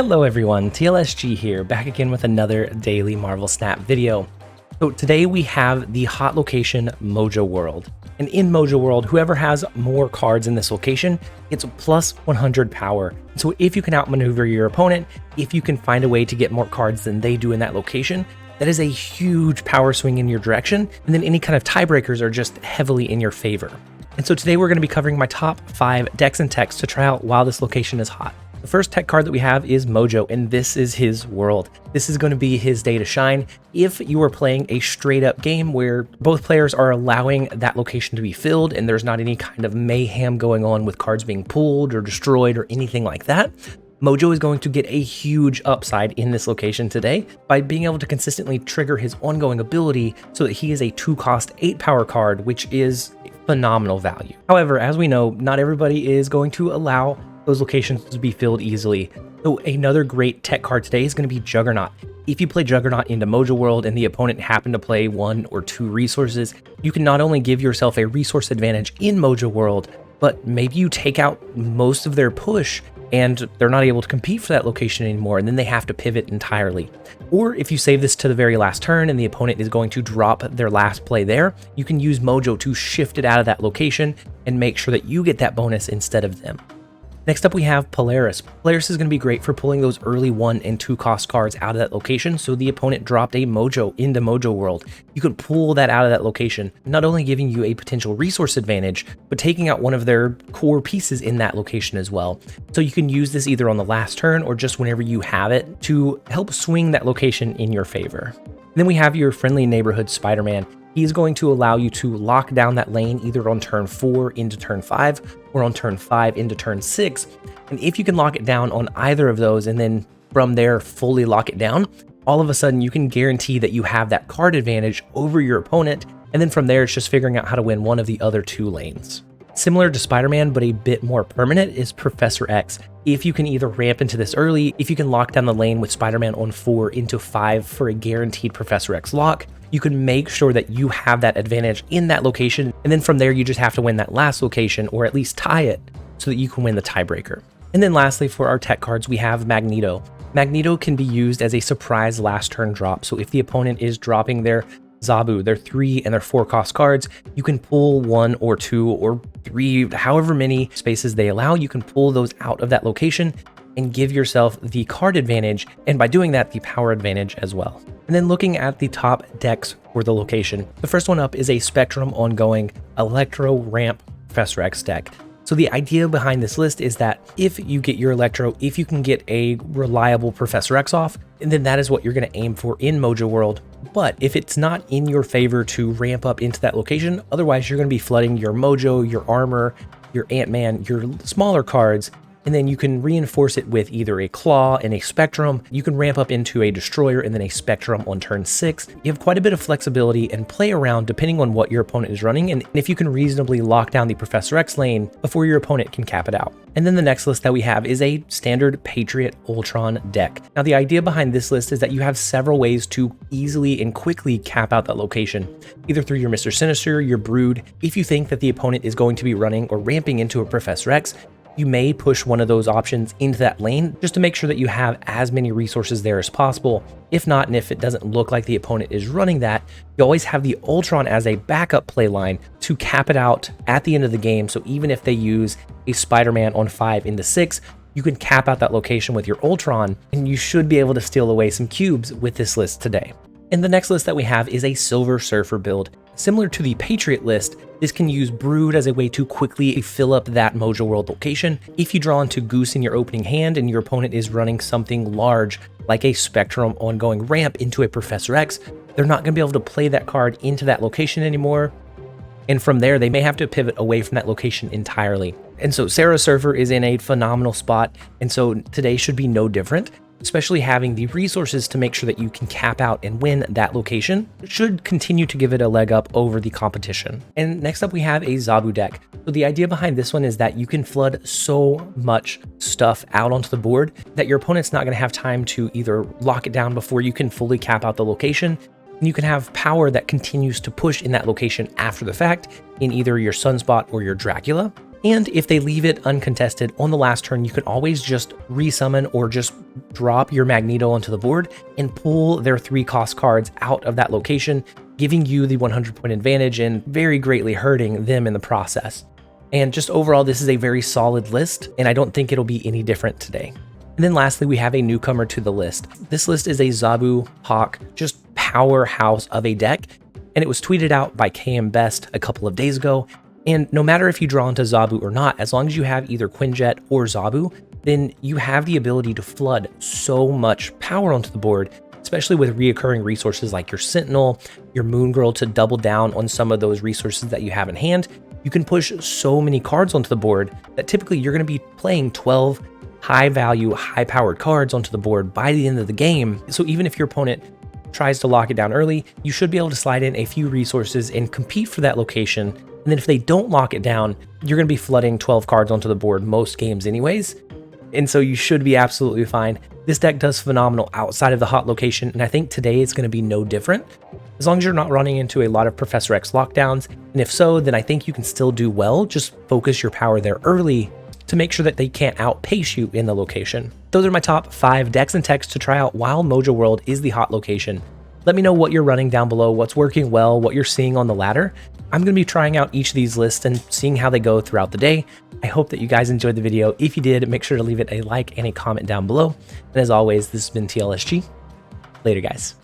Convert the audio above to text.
Hello everyone, TLSG here, back again with another daily Marvel Snap video. So today we have the hot location Mojoworld. And in Mojoworld, whoever has more cards in this location gets plus 100 power. So if you can outmaneuver your opponent, if you can find a way to get more cards than they do in that location, that is a huge power swing in your direction, and then any kind of tiebreakers are just heavily in your favor. And so today we're going to be covering my top 5 decks and techs to try out while this location is hot. The first tech card that we have is Mojo, and this is his world. This is going to be his day to shine if you are playing a straight up game where both players are allowing that location to be filled and there's not any kind of mayhem going on with cards being pulled or destroyed or anything like that. Mojo is going to get a huge upside in this location today by being able to consistently trigger his ongoing ability so that he is a 2-cost 8 power card, which is phenomenal value. However, as we know, not everybody is going to allow those locations to be filled easily. So another great tech card today is going to be Juggernaut. If you play Juggernaut into Mojoworld and the opponent happen to play 1 or 2 resources, you can not only give yourself a resource advantage in Mojoworld, but maybe you take out most of their push and they're not able to compete for that location anymore, and then they have to pivot entirely. Or if you save this to the very last turn and the opponent is going to drop their last play there, you can use Mojo to shift it out of that location and make sure that you get that bonus instead of them. Next up we have Polaris. Polaris is going to be great for pulling those early 1 and 2 cost cards out of that location, so the opponent dropped a Mojo into Mojoworld. You can pull that out of that location, not only giving you a potential resource advantage, but taking out one of their core pieces in that location as well. So you can use this either on the last turn or just whenever you have it to help swing that location in your favor. And then we have your friendly neighborhood Spider-Man. He's going to allow you to lock down that lane either on turn 4 into turn 5 or on turn 5 into turn 6. And if you can lock it down on either of those and then from there fully lock it down, all of a sudden you can guarantee that you have that card advantage over your opponent. And then from there, it's just figuring out how to win one of the other 2 lanes. Similar to Spider-Man, but a bit more permanent, is Professor X. If you can either ramp into this early, if you can lock down the lane with Spider-Man on 4 into 5 for a guaranteed Professor X lock, you can make sure that you have that advantage in that location, and then from there you just have to win that last location or at least tie it so that you can win the tiebreaker. And then lastly, for our tech cards, we have Magneto. Magneto can be used as a surprise last turn drop, so if the opponent is dropping their Zabu, their 3 and their 4 cost cards, you can pull 1 or 2 or 3, however many spaces they allow, you can pull those out of that location and give yourself the card advantage, and by doing that, the power advantage as well. And then looking at the top decks for the location, the first one up is a Spectrum ongoing Electro Ramp Professor X deck. So the idea behind this list is that if you get your Electro, if you can get a reliable Professor X off, and then that is what you're going to aim for in Mojoworld. But if it's not in your favor to ramp up into that location, otherwise you're going to be flooding your Mojo, your Armor, your Ant-Man, your smaller cards, and then you can reinforce it with either a Claw and a Spectrum. You can ramp up into a Destroyer and then a Spectrum on turn 6. You have quite a bit of flexibility and play around depending on what your opponent is running, and if you can reasonably lock down the Professor X lane before your opponent can cap it out. And then the next list that we have is a standard Patriot Ultron deck. Now the idea behind this list is that you have several ways to easily and quickly cap out that location, either through your Mr. Sinister, your Brood. If you think that the opponent is going to be running or ramping into a Professor X, you may push one of those options into that lane just to make sure that you have as many resources there as possible. If not, and if it doesn't look like the opponent is running that, you always have the Ultron as a backup play line to cap it out at the end of the game. So even if they use a Spider-Man on 5 into 6, you can cap out that location with your Ultron, and you should be able to steal away some cubes with this list today. And the next list that we have is a Silver Surfer build. Similar to the Patriot list, this can use Brood as a way to quickly fill up that Mojoworld location. If you draw into Goose in your opening hand and your opponent is running something large like a Spectrum ongoing ramp into a Professor X, they're not going to be able to play that card into that location anymore. And from there, they may have to pivot away from that location entirely. And so Sera Surfer is in a phenomenal spot, and so today should be no different. Especially having the resources to make sure that you can cap out and win that location should continue to give it a leg up over the competition. And next up we have a Zabu deck. So the idea behind this one is that you can flood so much stuff out onto the board that your opponent's not going to have time to either lock it down before you can fully cap out the location, and you can have power that continues to push in that location after the fact in either your Sunspot or your Dracula. And if they leave it uncontested on the last turn, you can always just resummon or just drop your Magneto onto the board and pull their 3-cost cards out of that location, giving you the 100-point advantage and very greatly hurting them in the process. And just overall, this is a very solid list, and I don't think it'll be any different today. And then lastly, we have a newcomer to the list. This list is a Zabu Hawk, just powerhouse of a deck, and it was tweeted out by KM Best a couple of days ago. And no matter if you draw into Zabu or not, as long as you have either Quinjet or Zabu, then you have the ability to flood so much power onto the board, especially with reoccurring resources like your Sentinel, your Moon Girl to double down on some of those resources that you have in hand. You can push so many cards onto the board that typically you're going to be playing 12 high value, high powered cards onto the board by the end of the game. So even if your opponent tries to lock it down early, you should be able to slide in a few resources and compete for that location. And then if they don't lock it down, you're going to be flooding 12 cards onto the board most games anyways. And so you should be absolutely fine. This deck does phenomenal outside of the hot location, and I think today it's going to be no different. As long as you're not running into a lot of Professor X lockdowns, and if so, then I think you can still do well. Just focus your power there early to make sure that they can't outpace you in the location. Those are my top 5 decks and techs to try out while Mojo World is the hot location. Let me know what you're running down below, what's working well, what you're seeing on the ladder. I'm going to be trying out each of these lists and seeing how they go throughout the day. I hope that you guys enjoyed the video. If you did, make sure to leave it a like and a comment down below. And as always, this has been TLSG. Later, guys.